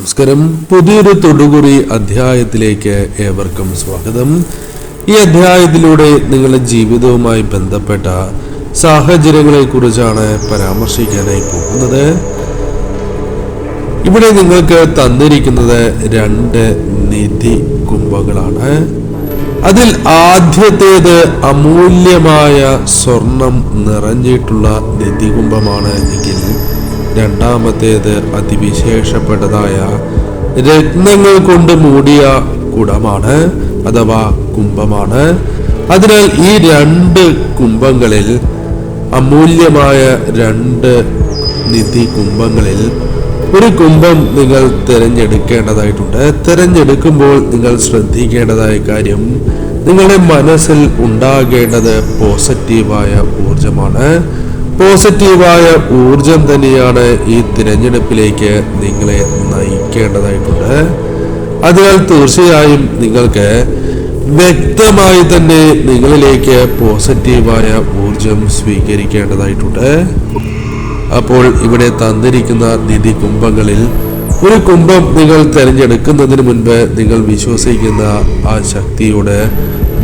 നമസ്കാരം. പുതിയൊരു തൊടുകുറി അധ്യായത്തിലേക്ക് ഏവർക്കും സ്വാഗതം. ഈ അധ്യായത്തിലൂടെ നിങ്ങളുടെ ജീവിതവുമായി ബന്ധപ്പെട്ട സാഹചര്യങ്ങളെ കുറിച്ചാണ് പരാമർശിക്കാനായി പോകുന്നത്. ഇവിടെ നിങ്ങൾക്ക് തന്നിരിക്കുന്നത് 2 നിധി കുംഭങ്ങളാണ്. അതിൽ ആദ്യത്തേത് അമൂല്യമായ സ്വർണം നിറഞ്ഞിട്ടുള്ള നിധി കുംഭമാണ് എങ്കിൽ രണ്ടാമത്തേത് അതിവിശേഷപ്പെട്ടതായ രത്നങ്ങൾ കൊണ്ട് മൂടിയ കുടമാണ് അഥവാ കുംഭമാണ്. അതിനാൽ ഈ 2 കുംഭങ്ങളിൽ അമൂല്യമായ 2 നിധി കുംഭങ്ങളിൽ ഒരു കുംഭം നിങ്ങൾ തിരഞ്ഞെടുക്കേണ്ടതായിട്ടുണ്ട്. തിരഞ്ഞെടുക്കുമ്പോൾ നിങ്ങൾ ശ്രദ്ധിക്കേണ്ടതായ കാര്യം, നിങ്ങളുടെ മനസ്സിൽ ഉണ്ടാകേണ്ടത് പോസിറ്റീവായ ഊർജമാണ്. പോസിറ്റീവായ ഊർജം തന്നെയാണ് ഈ തിരഞ്ഞെടുപ്പിലേക്ക് നിങ്ങളെ നയിക്കേണ്ടതായിട്ടുണ്ട്. അതിനാൽ തീർച്ചയായും നിങ്ങൾക്ക് വ്യക്തമായി തന്നെ നിങ്ങളിലേക്ക് പോസിറ്റീവായ ഊർജം സ്വീകരിക്കേണ്ടതായിട്ടുണ്ട്. അപ്പോൾ ഇവിടെ തന്നിരിക്കുന്ന നിധി കുംഭങ്ങളിൽ ഒരു കുംഭം നിങ്ങൾ തിരഞ്ഞെടുക്കുന്നതിന് മുൻപ് നിങ്ങൾ വിശ്വസിക്കുന്ന ആ ശക്തിയുടെ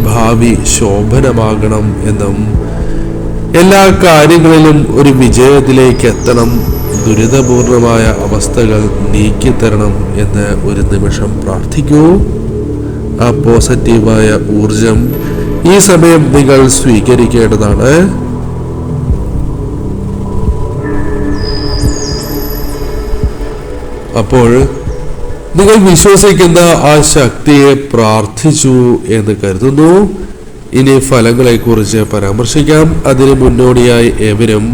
ഭാവി ശോഭനമാകണം എന്നും എല്ലാ കാര്യങ്ങളിലും ഒരു വിജയത്തിലേക്ക് എത്തണം, ദുരിതപൂർണമായ അവസ്ഥകൾ നീക്കിത്തരണം എന്ന് ഒരു നിമിഷം പ്രാർത്ഥിക്കൂ. ആ പോസിറ്റീവായ ഊർജം ഈ സമയം നിങ്ങൾ സ്വീകരിക്കേണ്ടതാണ്. അപ്പോൾ നിങ്ങൾ വിശ്വസിക്കുന്ന ആ ശക്തിയെ പ്രാർത്ഥിച്ചു എന്ന് കരുതുന്നു. ഇനി ഫലങ്ങളെ കുറിച്ച് പരാമർശിക്കാം. അതിന് മുന്നോടിയായി ഏവരും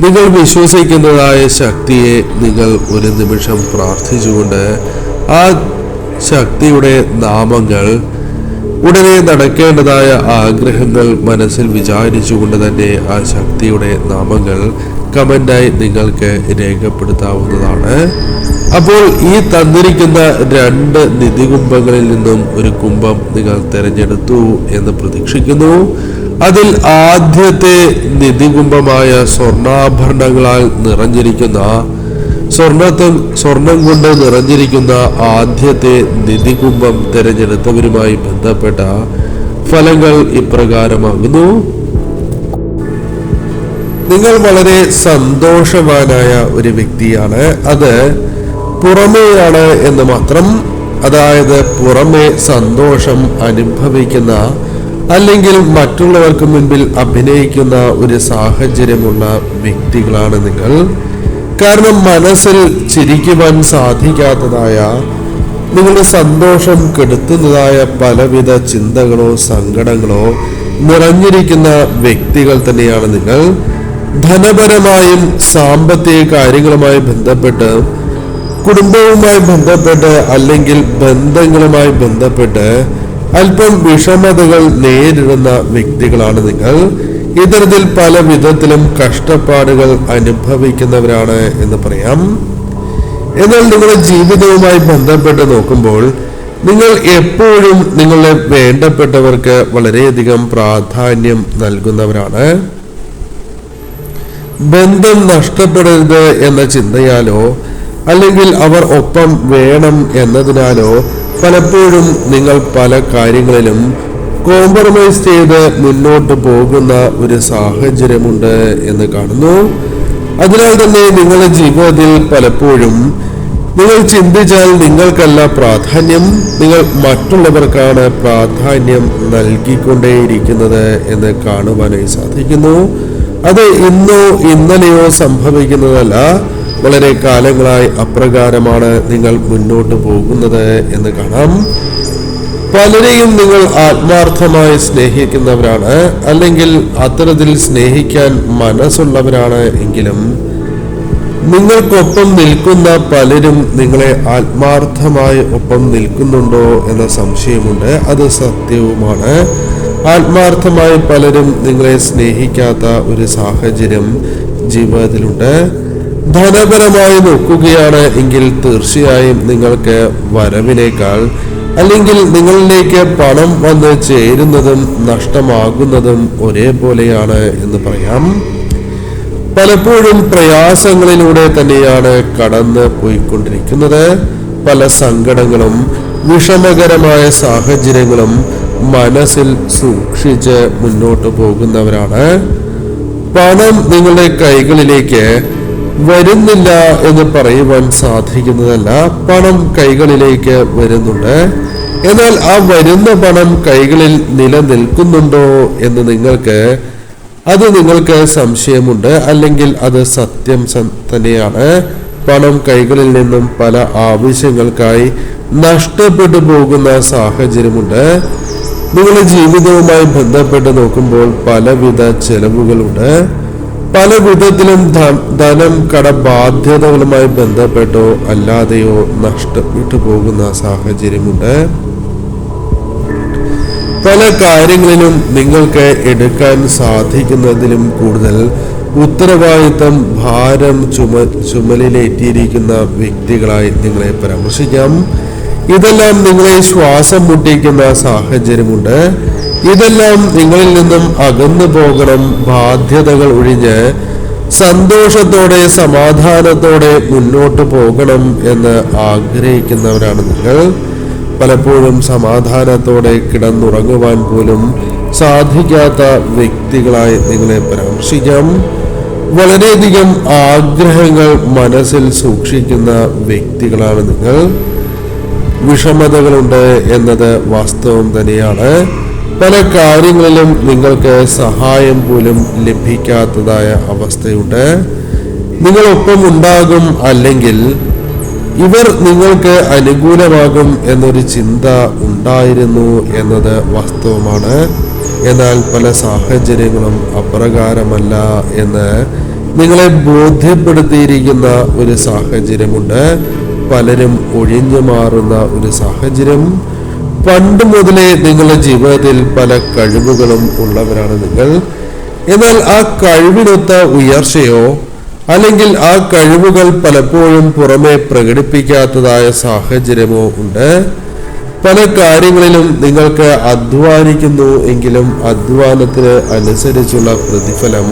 നിങ്ങൾ വിശ്വസിക്കുന്നതായ ശക്തിയെ നിങ്ങൾ ഒരു നിമിഷം പ്രാർത്ഥിച്ചുകൊണ്ട് ആ ശക്തിയുടെ നാമങ്ങൾ, ഉടനെ നടക്കേണ്ടതായ ആഗ്രഹങ്ങൾ മനസ്സിൽ വിചാരിച്ചുകൊണ്ട് തന്നെ ആ ശക്തിയുടെ നാമങ്ങൾ കമന്റായി നിങ്ങൾക്ക് രേഖപ്പെടുത്താവുന്നതാണ്. അപ്പോൾ ഈ തന്നിരിക്കുന്ന 2 നിധി കുംഭങ്ങളിൽ നിന്നും ഒരു കുംഭം നിങ്ങൾ തിരഞ്ഞെടുത്തു എന്ന് പ്രതീക്ഷിക്കുന്നു. അതിൽ ആദ്യത്തെ നിധി കുംഭമായ സ്വർണ്ണാഭരണങ്ങളാൽ നിറഞ്ഞിരിക്കുന്ന സ്വർണം കൊണ്ട് നിറഞ്ഞിരിക്കുന്ന ആദ്യത്തെ നിധി കുംഭം തിരഞ്ഞെടുത്തവരുമായി ബന്ധപ്പെട്ട ഫലങ്ങൾ ഇപ്രകാരമാകുന്നു. നിങ്ങൾ വളരെ സന്തോഷവാനായ ഒരു വ്യക്തിയാണ്. അത് പുറമേയാണ് എന്ന് മാത്രം. അതായത് പുറമേ സന്തോഷം അനുഭവിക്കുന്ന അല്ലെങ്കിൽ മറ്റുള്ളവർക്ക് മുൻപിൽ അഭിനയിക്കുന്ന ഒരു സാഹചര്യമുള്ള വ്യക്തികളാണ് നിങ്ങൾ. കാരണം മനസ്സിൽ ചിരിക്കുവാൻ സാധിക്കാത്തതായ, നിങ്ങളുടെ സന്തോഷം കെടുത്തുന്നതായ പലവിധ ചിന്തകളോ സങ്കടങ്ങളോ നിറഞ്ഞിരിക്കുന്ന വ്യക്തികൾ തന്നെയാണ് നിങ്ങൾ. ധനപരമായും സാമ്പത്തിക കാര്യങ്ങളുമായി ബന്ധപ്പെട്ട്, കുടുംബവുമായി ബന്ധപ്പെട്ട് അല്ലെങ്കിൽ ബന്ധങ്ങളുമായി ബന്ധപ്പെട്ട് അല്പം വിഷമതകൾ നേരിടുന്ന വ്യക്തികളാണ് നിങ്ങൾ. ഇത്തരത്തിൽ പല വിധത്തിലും കഷ്ടപ്പാടുകൾ അനുഭവിക്കുന്നവരാണ് എന്ന് പറയാം. എന്നാൽ നിങ്ങളുടെ ജീവിതവുമായി ബന്ധപ്പെട്ട് നോക്കുമ്പോൾ നിങ്ങൾ എപ്പോഴും നിങ്ങളുടെ വേണ്ടപ്പെട്ടവർക്ക് വളരെയധികം പ്രാധാന്യം നൽകുന്നവരാണ്. ബന്ധം നഷ്ടപ്പെടരുത് എന്ന ചിന്തയാലോ അല്ലെങ്കിൽ അവർ ഒപ്പം വേണം എന്നതിനാലോ പലപ്പോഴും നിങ്ങൾ പല കാര്യങ്ങളിലും കോംപ്രമൈസ് ചെയ്ത് മുന്നോട്ട് പോകുന്ന ഒരു സാഹചര്യമുണ്ട് എന്ന് കാണുന്നു. അതിനാൽ തന്നെ നിങ്ങളുടെ ജീവിതത്തിൽ പലപ്പോഴും നിങ്ങൾ ചിന്തിച്ചാൽ നിങ്ങൾക്കല്ല പ്രാധാന്യം, നിങ്ങൾ മറ്റുള്ളവർക്കാണ് പ്രാധാന്യം നൽകിക്കൊണ്ടേയിരിക്കുന്നത് എന്ന് കാണുവാനായി സാധിക്കുന്നു. അത് ഇന്നോ ഇന്നലെയോ സംഭവിക്കുന്നതല്ല, വളരെ കാലങ്ങളായി അപ്രകാരമാണ് നിങ്ങൾ മുന്നോട്ട് പോകുന്നത് എന്ന് കാണാം. പലരെയും നിങ്ങൾ ആത്മാർത്ഥമായി സ്നേഹിക്കുന്നവരാണ്, അല്ലെങ്കിൽ അത്തരത്തിൽ സ്നേഹിക്കാൻ മനസ്സുള്ളവരാണ്. എങ്കിലും നിങ്ങൾക്കൊപ്പം നിൽക്കുന്ന പലരും നിങ്ങളെ ആത്മാർത്ഥമായി ഒപ്പം നിൽക്കുന്നുണ്ടോ എന്ന സംശയമുണ്ട്. അത് സത്യവുമാണ്. ആത്മാർത്ഥമായി പലരും നിങ്ങളെ സ്നേഹിക്കാത്ത ഒരു സാഹചര്യം ജീവിതത്തിലുണ്ട്. ധനപരമായി നോക്കുകയാണ് എങ്കിൽ തീർച്ചയായും നിങ്ങൾക്ക് വരവിനേക്കാൾ അല്ലെങ്കിൽ നിങ്ങളിലേക്ക് പണം വന്ന് ചേരുന്നതും നഷ്ടമാകുന്നതും ഒരേപോലെയാണ് എന്ന് പറയാം. പലപ്പോഴും പ്രയാസങ്ങളിലൂടെ തന്നെയാണ് കടന്ന് പോയിക്കൊണ്ടിരിക്കുന്നത്. പല സങ്കടങ്ങളും വിഷമകരമായ സാഹചര്യങ്ങളും മനസ്സിൽ സൂക്ഷിച്ച് മുന്നോട്ട് പോകുന്നവരാണ്. പണം നിങ്ങളുടെ കൈകളിലേക്ക് വരുന്നില്ല എന്ന് പറയുവാൻ സാധിക്കുന്നതല്ല. പണം കൈകളിലേക്ക് വരുന്നുണ്ട്. എന്നാൽ ആ വരുന്ന പണം കൈകളിൽ നിലനിൽക്കുന്നുണ്ടോ എന്ന് നിങ്ങൾക്ക് സംശയമുണ്ട്, അല്ലെങ്കിൽ അത് സത്യം തന്നെയാണ്. പണം കൈകളിൽ നിന്നും പല ആവശ്യങ്ങൾക്കായി നഷ്ടപ്പെട്ടു പോകുന്ന സാഹചര്യമുണ്ട്. നിങ്ങളുടെ ജീവിതവുമായി ബന്ധപ്പെട്ട് നോക്കുമ്പോൾ പലവിധ ചെലവുകളുണ്ട്. പല വിധത്തിലും ധനം കടബാധ്യതകളുമായി ബന്ധപ്പെട്ടോ അല്ലാതെയോ നഷ്ടപ്പെട്ടു പോകുന്ന സാഹചര്യമുണ്ട്. പല കാര്യങ്ങളിലും നിങ്ങൾക്ക് എടുക്കാൻ സാധിക്കുന്നതിലും കൂടുതൽ ഉത്തരവാദിത്തം ഭാരം ചുമലിലേറ്റിയിരിക്കുന്ന വ്യക്തികളായി നിങ്ങളെ പരാമർശിക്കാം. ഇതെല്ലാം നിങ്ങളെ ശ്വാസം മുട്ടിക്കുന്ന സാഹചര്യമുണ്ട്. ഇതെല്ലാം നിങ്ങളിൽ നിന്നും അകന്നു പോകണം. ബാധ്യതകൾ ഒഴിഞ്ഞ് സന്തോഷത്തോടെ സമാധാനത്തോടെ മുന്നോട്ട് പോകണം എന്ന് ആഗ്രഹിക്കുന്നവരാണ് നിങ്ങൾ. പലപ്പോഴും സമാധാനത്തോടെ കിടന്നുറങ്ങുവാൻ പോലും സാധിക്കാത്ത വ്യക്തികളായി നിങ്ങളെ പരാമർശിക്കാം. വളരെയധികം ആഗ്രഹങ്ങൾ മനസ്സിൽ സൂക്ഷിക്കുന്ന വ്യക്തികളാണ് നിങ്ങൾ. വിഷമതകളുണ്ട് എന്നത് വാസ്തവം തന്നെയാണ്. പല കാര്യങ്ങളിലും നിങ്ങൾക്ക് സഹായം പോലും ലഭിക്കാത്തതായ അവസ്ഥയുണ്ട്. നിങ്ങളൊപ്പം ഉണ്ടാകും, അല്ലെങ്കിൽ ഇവർ നിങ്ങൾക്ക് അനുകൂലമാകും എന്നൊരു ചിന്ത ഉണ്ടായിരുന്നു എന്നത് വാസ്തവമാണ്. എന്നാൽ പല സാഹചര്യങ്ങളും അപ്രകാരമല്ല എന്ന് നിങ്ങളെ ബോധ്യപ്പെടുത്തിയിരിക്കുന്ന ഒരു സാഹചര്യമുണ്ട്. പലരും ഒഴിഞ്ഞു മാറുന്ന ഒരു സാഹചര്യം. പണ്ട് മുതലേ നിങ്ങളുടെ ജീവിതത്തിൽ പല കഴിവുകളും ഉള്ളവരാണ് നിങ്ങൾ. എന്നാൽ ആ കഴിവിനൊത്ത ഉയർച്ചയോ അല്ലെങ്കിൽ ആ കഴിവുകൾ പലപ്പോഴും പുറമെ പ്രകടിപ്പിക്കാത്തതായ സാഹചര്യമോ ഉണ്ട്. പല കാര്യങ്ങളിലും നിങ്ങൾക്ക് അധ്വാനിക്കുന്നു എങ്കിലും അധ്വാനത്തിന് അനുസരിച്ചുള്ള പ്രതിഫലം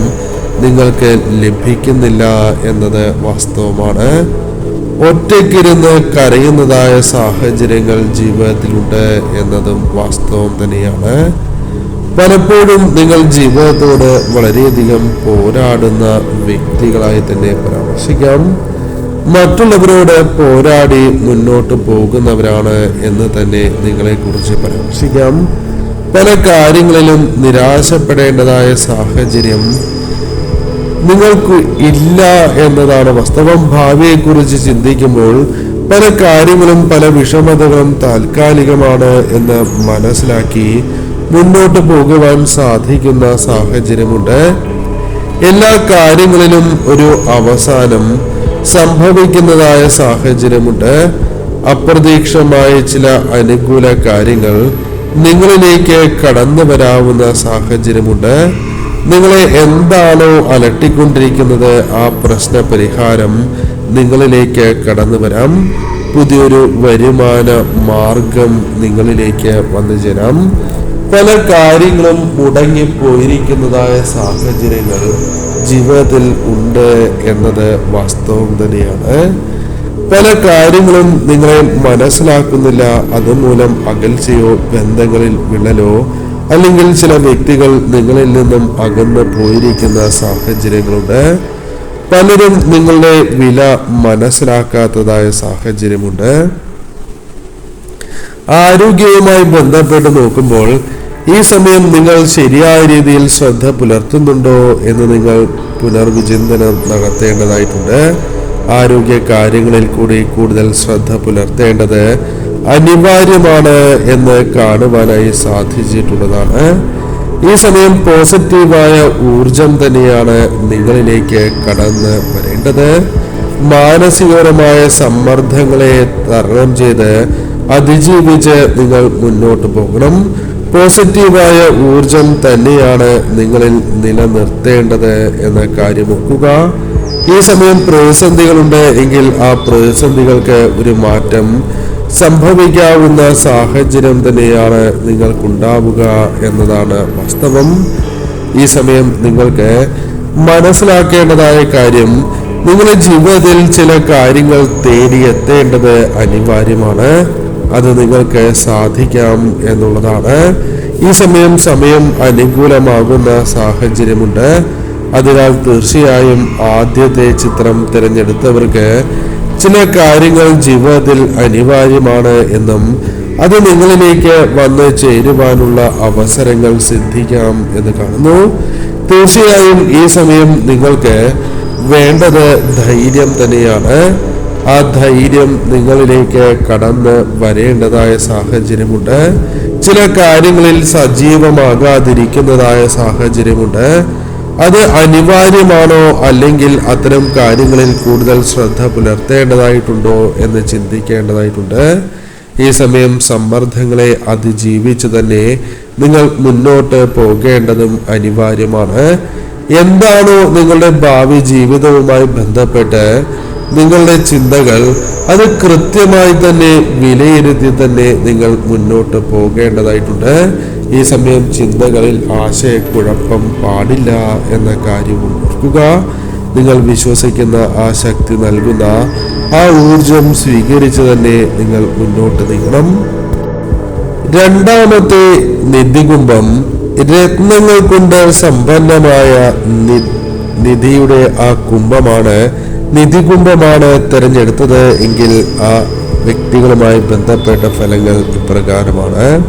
നിങ്ങൾക്ക് ലഭിക്കുന്നില്ല എന്നത് വാസ്തവമാണ്. ഒറ്റയ്ക്കിരുന്ന് കരയുന്നതായ സാഹചര്യങ്ങൾ ജീവിതത്തിലുണ്ട് എന്നതും വാസ്തവം തന്നെയാണ്. പലപ്പോഴും നിങ്ങൾ ജീവിതത്തോട് വളരെയധികം പോരാടുന്ന വ്യക്തികളായി തന്നെ പരാമർശിക്കാം. മറ്റുള്ളവരോട് പോരാടി മുന്നോട്ട് പോകുന്നവരാണ് എന്ന് തന്നെ നിങ്ങളെക്കുറിച്ച് പരാമർശിക്കാം. പല കാര്യങ്ങളിലും നിരാശപ്പെടേണ്ടതായ സാഹചര്യം നിങ്ങൾക്ക് ഇല്ല എന്നതാണ് വാസ്തവം. ഭാവിയെക്കുറിച്ച് ചിന്തിക്കുമ്പോൾ പല കാര്യങ്ങളും പല വിഷമതകളും താൽക്കാലികമാണ് എന്ന് മനസ്സിലാക്കി മുന്നോട്ട് പോകുവാൻ സാധിക്കുന്ന സാഹചര്യമുണ്ട്. എല്ലാ കാര്യങ്ങളിലും ഒരു അവസാനം സംഭവിക്കുന്നതായ സാഹചര്യമുണ്ട്. അപ്രതീക്ഷിതമായ ചില അനുകൂല കാര്യങ്ങൾ നിങ്ങളിലേക്ക് കടന്നു വരാവുന്ന സാഹചര്യമുണ്ട്. നിങ്ങളെ എന്താണോ അലട്ടിക്കൊണ്ടിരിക്കുന്നത് ആ പ്രശ്ന പരിഹാരം നിങ്ങളിലേക്ക് കടന്നു വരാം. പുതിയൊരു വരുമാന മാർഗം നിങ്ങളിലേക്ക് വന്നു ചേരാം. പല കാര്യങ്ങളും മുടങ്ങിപ്പോയിരിക്കുന്നതായ സാഹചര്യങ്ങൾ ജീവിതത്തിൽ ഉണ്ട് എന്നത് വാസ്തവം തന്നെയാണ്. പല കാര്യങ്ങളും നിങ്ങളെ മനസ്സിലാക്കുന്നില്ല. അതുമൂലം അകൽച്ചയോ ബന്ധങ്ങളിൽ വിള്ളലോ അല്ലെങ്കിൽ ചില വ്യക്തികൾ നിങ്ങളിൽ നിന്നും അകന്നു പോയിരിക്കുന്ന സാഹചര്യങ്ങളുണ്ട്. പലരും നിങ്ങളുടെ വില മനസ്സിലാക്കാത്തതായ സാഹചര്യമുണ്ട്. ആരോഗ്യവുമായി ബന്ധപ്പെട്ട് നോക്കുമ്പോൾ ഈ സമയം നിങ്ങൾ ശരിയായ രീതിയിൽ ശ്രദ്ധ പുലർത്തുന്നുണ്ടോ എന്ന് നിങ്ങൾ പുനർവിചിന്തനം നടത്തേണ്ടതായിട്ടുണ്ട്. ആരോഗ്യ കാര്യങ്ങളിൽ കൂടി കൂടുതൽ ശ്രദ്ധ പുലർത്തേണ്ടത് അനിവാര്യമാണ് എന്ന് കാണുവാനായി സാധിച്ചിട്ടുള്ളതാണ്. ഈ സമയം പോസിറ്റീവായ ഊർജം തന്നെയാണ് നിങ്ങളിലേക്ക് കടന്നു വരേണ്ടത്. മാനസികപരമായ സമ്മർദ്ദങ്ങളെ തരണം ചെയ്ത് അതിജീവിച്ച് നിങ്ങൾ മുന്നോട്ട് പോകണം. പോസിറ്റീവായ ഊർജം തന്നെയാണ് നിങ്ങളിൽ നിലനിർത്തേണ്ടത് എന്ന കാര്യം ഓർക്കുക. ഈ സമയം പ്രതിസന്ധികളുണ്ട് എങ്കിൽ ആ പ്രതിസന്ധികൾക്ക് ഒരു മാറ്റം സംഭവിക്കാവുന്ന സാഹചര്യം തന്നെയാണ് നിങ്ങൾക്കുണ്ടാവുക എന്നതാണ് വാസ്തവം. ഈ സമയം നിങ്ങൾക്ക് മനസ്സിലാക്കേണ്ടതായ കാര്യം, നിങ്ങളുടെ ജീവിതത്തിൽ ചില കാര്യങ്ങൾ തേടിയെത്തേണ്ടത് അനിവാര്യമാണ്. അത് നിങ്ങൾക്ക് സാധിക്കാം എന്നുള്ളതാണ്. ഈ സമയം അനുകൂലമാകുന്ന സാഹചര്യമുണ്ട്. അതിനാൽ തീർച്ചയായും ആദ്യത്തെ ചിത്രം തിരഞ്ഞെടുത്തവർക്ക് ചില കാര്യങ്ങൾ ജീവിതത്തിൽ അനിവാര്യമാണ് എന്നും അത് നിങ്ങളിലേക്ക് വന്ന് ചേരുവാനുള്ള അവസരങ്ങൾ സിദ്ധിക്കാം എന്ന് കാണുന്നു. തീർച്ചയായും ഈ സമയം നിങ്ങൾക്ക് വേണ്ടത് ധൈര്യം തന്നെയാണ്. ആ ധൈര്യം നിങ്ങളിലേക്ക് കടന്ന് വരേണ്ടതായ സാഹചര്യമുണ്ട്. ചില കാര്യങ്ങളിൽ സജീവമാകാതിരിക്കുന്നതായ സാഹചര്യമുണ്ട്. അത് അനിവാര്യമാണോ, അല്ലെങ്കിൽ അത്തരം കാര്യങ്ങളിൽ കൂടുതൽ ശ്രദ്ധ പുലർത്തേണ്ടതായിട്ടുണ്ടോ എന്ന് ചിന്തിക്കേണ്ടതായിട്ടുണ്ട്. ഈ സമയം സമ്മർദ്ദങ്ങളെ അതിജീവിച്ച് തന്നെ നിങ്ങൾ മുന്നോട്ട് പോകേണ്ടതും അനിവാര്യമാണ്. എന്താണോ നിങ്ങളുടെ ഭാവി ജീവിതവുമായി ബന്ധപ്പെട്ട് നിങ്ങളുടെ ചിന്തകൾ, അത് കൃത്യമായി തന്നെ വിലയിരുത്തി തന്നെ നിങ്ങൾ മുന്നോട്ട് പോകേണ്ടതായിട്ടുണ്ട്. ഈ സമയം ചിന്തകളിൽ ആശയക്കുഴപ്പം പാടില്ല എന്ന കാര്യവും ഓർക്കുക. നിങ്ങൾ വിശ്വസിക്കുന്ന ആ ശക്തി നൽകുന്ന ആ ഊർജം സ്വീകരിച്ച് തന്നെ നിങ്ങൾ മുന്നോട്ട് നീങ്ങണം. രണ്ടാമത്തെ നിധികുംഭം, രത്നങ്ങൾ കൊണ്ട് സമ്പന്നമായ നിധിയുടെ ആ കുംഭമാണ്, നിധികുംഭമാണ് തിരഞ്ഞെടുത്തത് എങ്കിൽ ആ വ്യക്തികളുമായി ബന്ധപ്പെട്ട ഫലങ്ങൾ ഇപ്രകാരമാണ്.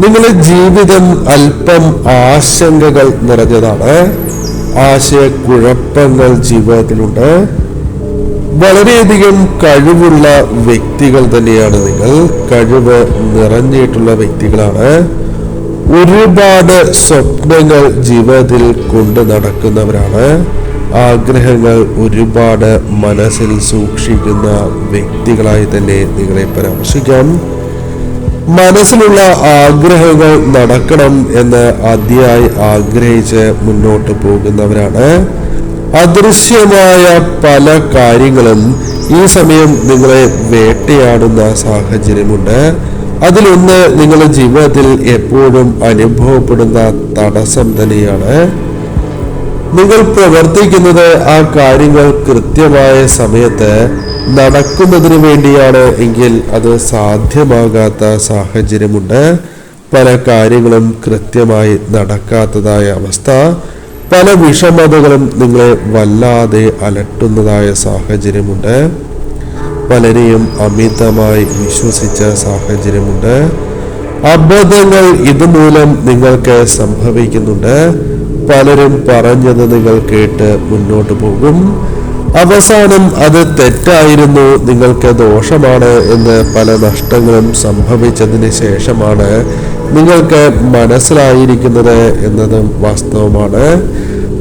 നിങ്ങളുടെ ജീവിതം അല്പം ആശങ്കകൾ നിറഞ്ഞതാണ്. ആശയക്കുഴപ്പങ്ങൾ ജീവിതത്തിലുണ്ട്. വളരെയധികം കഴിവുള്ള വ്യക്തികൾ തന്നെയാണ് നിങ്ങൾ. കഴിവ് നിറഞ്ഞിട്ടുള്ള വ്യക്തികളാണ്. ഒരുപാട് സ്വപ്നങ്ങൾ ജീവിതത്തിൽ കൊണ്ടു നടക്കുന്നവരാണ്. ആഗ്രഹങ്ങൾ ഒരുപാട് മനസ്സിൽ സൂക്ഷിക്കുന്ന വ്യക്തികളായി തന്നെ നിങ്ങളെ പരാമർശിക്കാം. മനസ്സിലുള്ള ആഗ്രഹങ്ങൾ നടക്കണം എന്ന് അതിയായി ആഗ്രഹിച്ച് മുന്നോട്ട് പോകുന്നവരാണ്. അദൃശ്യമായ പല കാര്യങ്ങളും ഈ സമയം നിങ്ങളെ വേട്ടയാടുന്ന സാഹചര്യമുണ്ട്. അതിലൊന്ന് നിങ്ങളുടെ ജീവിതത്തിൽ എപ്പോഴും അനുഭവപ്പെടുന്ന തടസ്സം തന്നെയാണ്. നിങ്ങൾ പ്രവർത്തിക്കുന്നത് ആ കാര്യങ്ങൾ കൃത്യമായ സമയത്ത് നടക്കുന്നതിന് വേണ്ടിയാണ് എങ്കിൽ അത് സാധ്യമാകാത്ത സാഹചര്യമുണ്ട്. പല കാര്യങ്ങളും കൃത്യമായി നടക്കാത്തതായ അവസ്ഥ, പല വിഷമതകളും നിങ്ങളെ വല്ലാതെ അലട്ടുന്നതായ സാഹചര്യമുണ്ട്. പലരെയും അമിതമായി വിശ്വസിച്ച സാഹചര്യമുണ്ട്. അബദ്ധങ്ങൾ ഇതുമൂലം നിങ്ങൾക്ക് സംഭവിക്കുന്നുണ്ട്. പലരും പറഞ്ഞത് നിങ്ങൾ കേട്ട് മുന്നോട്ട് പോകും. അവസാനം അത് തെറ്റായിരുന്നു, നിങ്ങൾക്ക് ദോഷമാണ് എന്ന് പല നഷ്ടങ്ങളും സംഭവിച്ചതിന് ശേഷമാണ് നിങ്ങൾക്ക് മനസ്സിലായിരിക്കുന്നത് എന്നതും വാസ്തവമാണ്.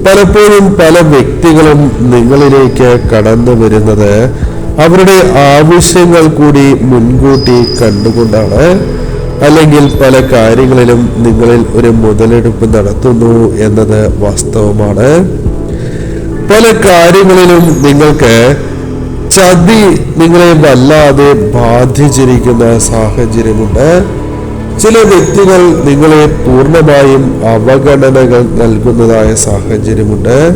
പലപ്പോഴും പല വ്യക്തികളും നിങ്ങളിലേക്ക് കടന്നു വരുന്നത് അവരുടെ ആവശ്യങ്ങൾ കൂടി മുൻകൂട്ടി കണ്ടുകൊണ്ടാണ്. അല്ലെങ്കിൽ പല കാര്യങ്ങളിലും നിങ്ങളിൽ ഒരു മുതലെടുപ്പ് നടത്തുന്നു എന്നത് വാസ്തവമാണ്. പല കാര്യങ്ങളിലും നിങ്ങൾക്ക് ചതി നിങ്ങളെ വല്ലാതെ ബാധിച്ചിരിക്കുന്ന സാഹചര്യമുണ്ട്. ചില വ്യക്തികൾ നിങ്ങളെ പൂർണ്ണമായും അവഗണനകൾ നൽകുന്നതായ സാഹചര്യമുണ്ട്.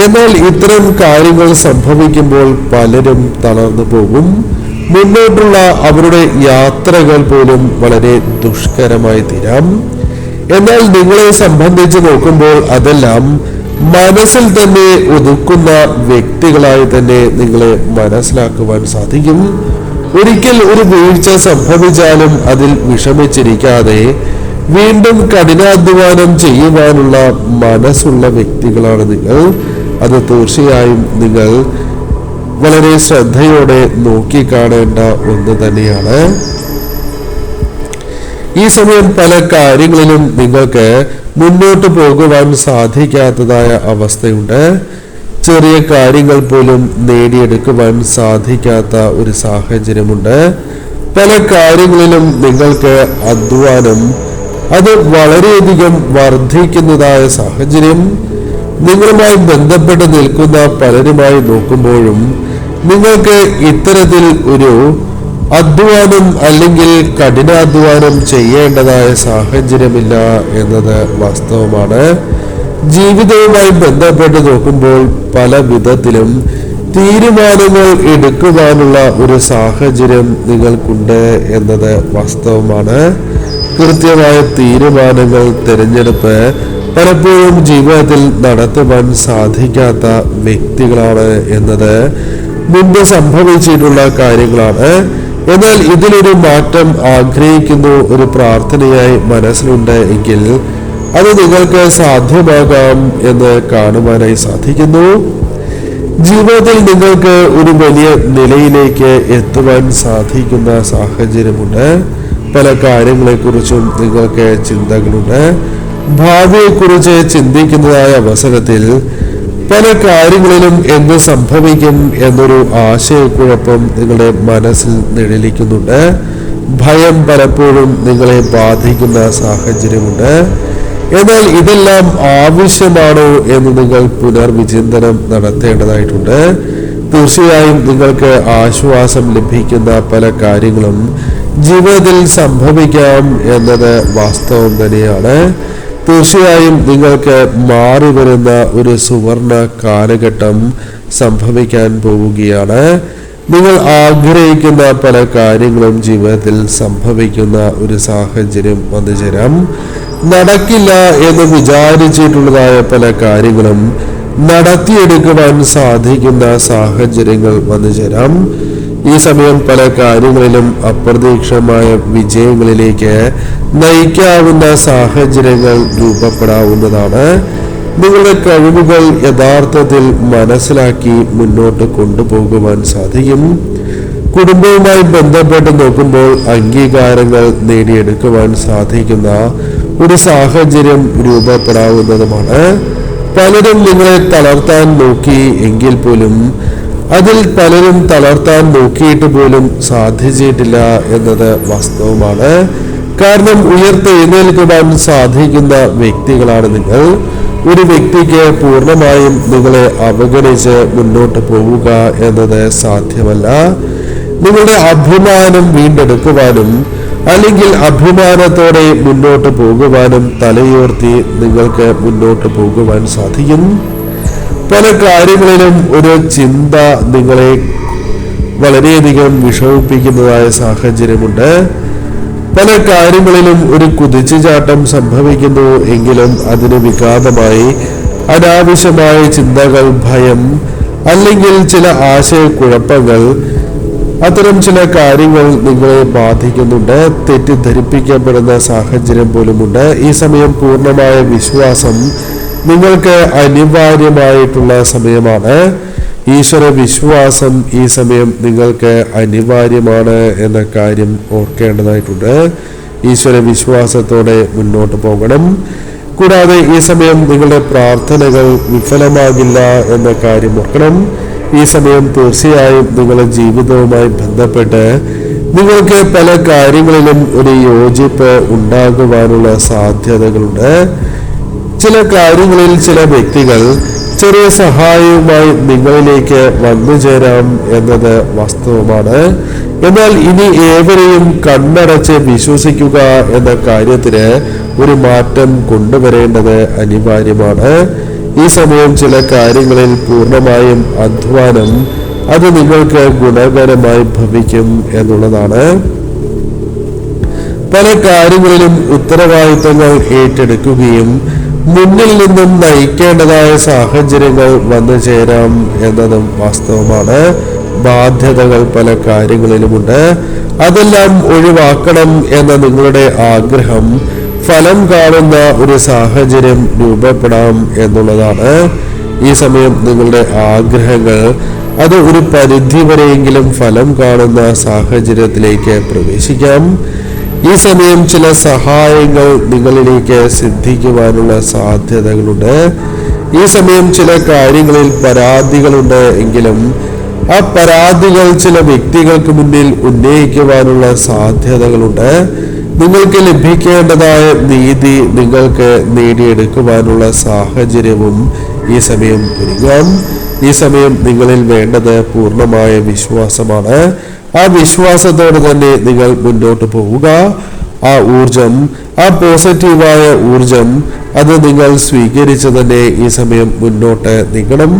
എന്നാൽ ഇത്തരം കാര്യങ്ങൾ സംഭവിക്കുമ്പോൾ പലരും തളർന്നു പോകും. മുന്നോട്ടുള്ള അവരുടെ യാത്രകൾ പോലും വളരെ ദുഷ്കരമായി തീരാം. എന്നാൽ നിങ്ങളെ സംബന്ധിച്ച് നോക്കുമ്പോൾ അതെല്ലാം മനസ്സിൽ തന്നെ ഒതുക്കുന്ന വ്യക്തികളായി തന്നെ നിങ്ങളെ മനസ്സിലാക്കുവാൻ സാധിക്കും. ഒരിക്കൽ ഒരു വീഴ്ച സംഭവിച്ചാലും അതിൽ വിഷമിച്ചിരിക്കാതെ വീണ്ടും കഠിനാധ്വാനം ചെയ്യുവാനുള്ള മനസ്സുള്ള വ്യക്തികളാണ് നിങ്ങൾ. അത് തീർച്ചയായും നിങ്ങൾ വളരെ ശ്രദ്ധയോടെ നോക്കിക്കാണേണ്ട ഒന്ന് തന്നെയാണ്. ഈ സമയം പല കാര്യങ്ങളിലും നിങ്ങൾക്ക് മുന്നോട്ട് പോകുവാൻ സാധിക്കാത്തതായ അവസ്ഥയുണ്ട്. ചെറിയ കാര്യങ്ങൾ പോലും നേടിയെടുക്കുവാൻ സാധിക്കാത്ത ഒരു സാഹചര്യമുണ്ട്. പല കാര്യങ്ങളിലും നിങ്ങൾക്ക് അധ്വാനം അത് വളരെയധികം വർദ്ധിക്കുന്നതായ സാഹചര്യം. നിങ്ങളുമായി ബന്ധപ്പെട്ട് നിൽക്കുന്ന പലരുമായി നോക്കുമ്പോഴും നിങ്ങൾക്ക് ഇത്തരത്തിൽ ഒരു അധ്വാനം അല്ലെങ്കിൽ കഠിനാധ്വാനം ചെയ്യേണ്ടതായ സാഹചര്യമില്ല എന്നത് വാസ്തവമാണ്. ജീവിതവുമായി ബന്ധപ്പെട്ട് നോക്കുമ്പോൾ പല വിധത്തിലും തീരുമാനങ്ങൾ എടുക്കുവാനുള്ള ഒരു സാഹചര്യം നിങ്ങൾക്കുണ്ട് എന്നത് വാസ്തവമാണ്. കൃത്യമായ തീരുമാനങ്ങൾ തിരഞ്ഞെടുപ്പ് പലപ്പോഴും ജീവിതത്തിൽ നടത്തുവാൻ സാധിക്കാത്ത വ്യക്തികളാണ് എന്നത് മുമ്പ് സംഭവിച്ചിട്ടുള്ള കാര്യങ്ങളാണ്. എന്നാൽ ഇതിലൊരു മാറ്റം ആഗ്രഹിക്കുന്നു, ഒരു പ്രാർത്ഥനയായി മനസ്സിലുണ്ട് എങ്കിൽ അത് നിങ്ങൾക്ക് സാധ്യമാകാം എന്ന് കാണുവാനായി സാധിക്കുന്നു. ജീവിതത്തിൽ നിങ്ങൾക്ക് ഒരു വലിയ നിലയിലേക്ക് എത്തുവാൻ സാധിക്കുന്ന സാഹചര്യമുണ്ട്. പല കാര്യങ്ങളെക്കുറിച്ചും നിങ്ങൾക്ക് ചിന്തകളുണ്ട്. ഭാവിയെക്കുറിച്ച് ചിന്തിക്കുന്നതായ അവസരത്തിൽ പല കാര്യങ്ങളിലും എന്ത് സംഭവിക്കും എന്നൊരു ആശയക്കുഴപ്പം നിങ്ങളുടെ മനസ്സിൽ നിഴലിക്കുന്നുണ്ട്. ഭയം പലപ്പോഴും നിങ്ങളെ ബാധിക്കുന്ന സാഹചര്യമുണ്ട്. എന്നാൽ ഇതെല്ലാം ആവശ്യമാണോ എന്ന് നിങ്ങൾ പുനർവിചിന്തനം നടത്തേണ്ടതായിട്ടുണ്ട്. തീർച്ചയായും നിങ്ങൾക്ക് ആശ്വാസം ലഭിക്കുന്ന പല കാര്യങ്ങളും ജീവിതത്തിൽ സംഭവിക്കാം എന്നത് വാസ്തവം തന്നെയാണ്. തീർച്ചയായും നിങ്ങൾക്ക് മാറി വരുന്ന ഒരു സുവർണ കാലഘട്ടം സംഭവിക്കാൻ പോവുകയാണ്. നിങ്ങൾ ആഗ്രഹിക്കുന്ന പല കാര്യങ്ങളും ജീവിതത്തിൽ സംഭവിക്കുന്ന ഒരു സാഹചര്യം വന്നു ചേരാം. നടക്കില്ല എന്ന് വിചാരിച്ചിട്ടുള്ളതായ പല കാര്യങ്ങളും നടത്തിയെടുക്കുവാൻ സാധിക്കുന്ന സാഹചര്യങ്ങൾ വന്നു ചേരാം. ഈ സമയം പല കാര്യങ്ങളിലും അപ്രതീക്ഷിതമായ വിജയങ്ങളിലേക്ക് നയിക്കാവുന്ന സാഹചര്യങ്ങൾ രൂപപ്പെടാവുന്നതാണ്. നിങ്ങളുടെ കഴിവുകൾ യഥാർത്ഥത്തിൽ മനസ്സിലാക്കി മുന്നോട്ട് കൊണ്ടുപോകുവാൻ സാധിക്കും. കുടുംബവുമായി ബന്ധപ്പെട്ട് നോക്കുമ്പോൾ അംഗീകാരങ്ങൾ നേടിയെടുക്കുവാൻ സാധിക്കുന്ന ഒരു സാഹചര്യം രൂപപ്പെടാവുന്നതുമാണ്. പലരും നിങ്ങളെ തളർത്താൻ നോക്കി എങ്കിൽ പോലും അതിൽ പലരും തളർത്താൻ നോക്കിയിട്ട് പോലും സാധിച്ചിട്ടില്ല എന്നത് വാസ്തവമാണ്. കാരണം ഉയർത്തെഴുന്നേൽക്കുവാൻ സാധിക്കുന്ന വ്യക്തികളാണ് നിങ്ങൾ. ഒരു വ്യക്തിക്ക് പൂർണ്ണമായും നിങ്ങളെ അവഗണിച്ച് മുന്നോട്ട് പോവുക എന്നത് സാധ്യമല്ല. നിങ്ങളുടെ അഭിമാനം വീണ്ടെടുക്കുവാനും അല്ലെങ്കിൽ അഭിമാനത്തോടെ മുന്നോട്ട് പോകുവാനും തലയുയർത്തി നിങ്ങൾക്ക് മുന്നോട്ട് പോകുവാൻ സാധിക്കും. പല കാര്യങ്ങളിലും ഒരു ചിന്ത നിങ്ങളെ വളരെയധികം വിഷമിപ്പിക്കുന്നതായ സാഹചര്യമുണ്ട്. പല കാര്യങ്ങളിലും ഒരു കുതിച്ചുചാട്ടം സംഭവിക്കുന്നു എങ്കിലും അതിന് വിഘാതമായി അനാവശ്യമായ ചിന്തകൾ, ഭയം അല്ലെങ്കിൽ ചില ആശയക്കുഴപ്പങ്ങൾ, അത്തരം ചില കാര്യങ്ങൾ നിങ്ങളെ ബാധിക്കുന്നുണ്ട്. തെറ്റിദ്ധരിപ്പിക്കപ്പെടുന്ന സാഹചര്യം പോലുമുണ്ട്. ഈ സമയം പൂർണ്ണമായ വിശ്വാസം നിങ്ങൾക്ക് അനിവാര്യമായിട്ടുള്ള സമയമാണ്. ഈശ്വര വിശ്വാസം ഈ സമയം നിങ്ങൾക്ക് അനിവാര്യമാണ് എന്ന കാര്യം ഓർക്കേണ്ടതായിട്ടുണ്ട്. ഈശ്വര വിശ്വാസത്തോടെ മുന്നോട്ട് പോകണം. കൂടാതെ ഈ സമയം നിങ്ങളുടെ പ്രാർത്ഥനകൾ വിഫലമാകില്ല എന്ന കാര്യം ഓർക്കണം. ഈ സമയം തീർച്ചയായും നിങ്ങളുടെ ജീവിതവുമായി ബന്ധപ്പെട്ട് നിങ്ങൾക്ക് പല കാര്യങ്ങളിലും ഒരു യോജിപ്പ് ഉണ്ടാകുവാനുള്ള സാധ്യതകളുണ്ട്. ചില കാര്യങ്ങളിൽ ചില വ്യക്തികൾ ചെറിയ സഹായവുമായി നിങ്ങളിലേക്ക് വന്നു ചേരാം എന്നത് വാസ്തവമാണ്. എന്നാൽ ഇനി ഏവരെയും കണ്ണടച്ച് വിശ്വസിക്കുക എന്ന കാര്യത്തിന് ഒരു മാറ്റം കൊണ്ടുവരേണ്ടത് അനിവാര്യമാണ്. ഈ സമയം ചില കാര്യങ്ങളിൽ പൂർണ്ണമായും അധ്വാനം അത് നിങ്ങൾക്ക് ഗുണകരമായി ഭവിക്കും എന്നുള്ളതാണ്. പല കാര്യങ്ങളിലും ഉത്തരവാദിത്തങ്ങൾ ഏറ്റെടുക്കുകയും മുന്നിൽ നിന്നും നയിക്കേണ്ടതായ സാഹചര്യങ്ങൾ വന്നു ചേരാം എന്നതും വാസ്തവമാണ്. ബാധ്യതകൾ പല കാര്യങ്ങളിലുമുണ്ട്. അതെല്ലാം ഒഴിവാക്കണം എന്ന നിങ്ങളുടെ ആഗ്രഹം ഫലം കാണുന്ന ഒരു സാഹചര്യം രൂപപ്പെടാം എന്നുള്ളതാണ്. ഈ സമയം നിങ്ങളുടെ ആഗ്രഹങ്ങൾ അത് ഒരു പരിധി വരെയെങ്കിലും ഫലം കാണുന്ന സാഹചര്യത്തിലേക്ക് പ്രവേശിക്കാം. ഈ സമയം ചില സഹായങ്ങൾ നിങ്ങളിലേക്ക് സിദ്ധിക്കുവാനുള്ള സാധ്യതകളുണ്ട്. ഈ സമയം ചില കാര്യങ്ങളിൽ പരാതികളുണ്ട് എങ്കിലും ആ പരാതികൾ ചില വ്യക്തികൾക്ക് മുന്നിൽ ഉന്നയിക്കുവാനുള്ള സാധ്യതകളുണ്ട്. നിങ്ങൾക്ക് ലഭിക്കേണ്ടതായ നീതി നിങ്ങൾക്ക് നേടിയെടുക്കുവാനുള്ള സാഹചര്യവും ഈ സമയം ഒരുങ്ങാം. ഈ സമയം നിങ്ങളിൽ വേണ്ടത് പൂർണ്ണമായ വിശ്വാസമാണ്. ആ വിശ്വാസത്തോടെ തന്നെ നിങ്ങൾ മുന്നോട്ട് പോവുക. ആ ഊർജം, ആ പോസിറ്റീവായ ഊർജം അത് നിങ്ങൾ സ്വീകരിച്ച് തന്നെ ഈ സമയം മുന്നോട്ട് നീങ്ങണം.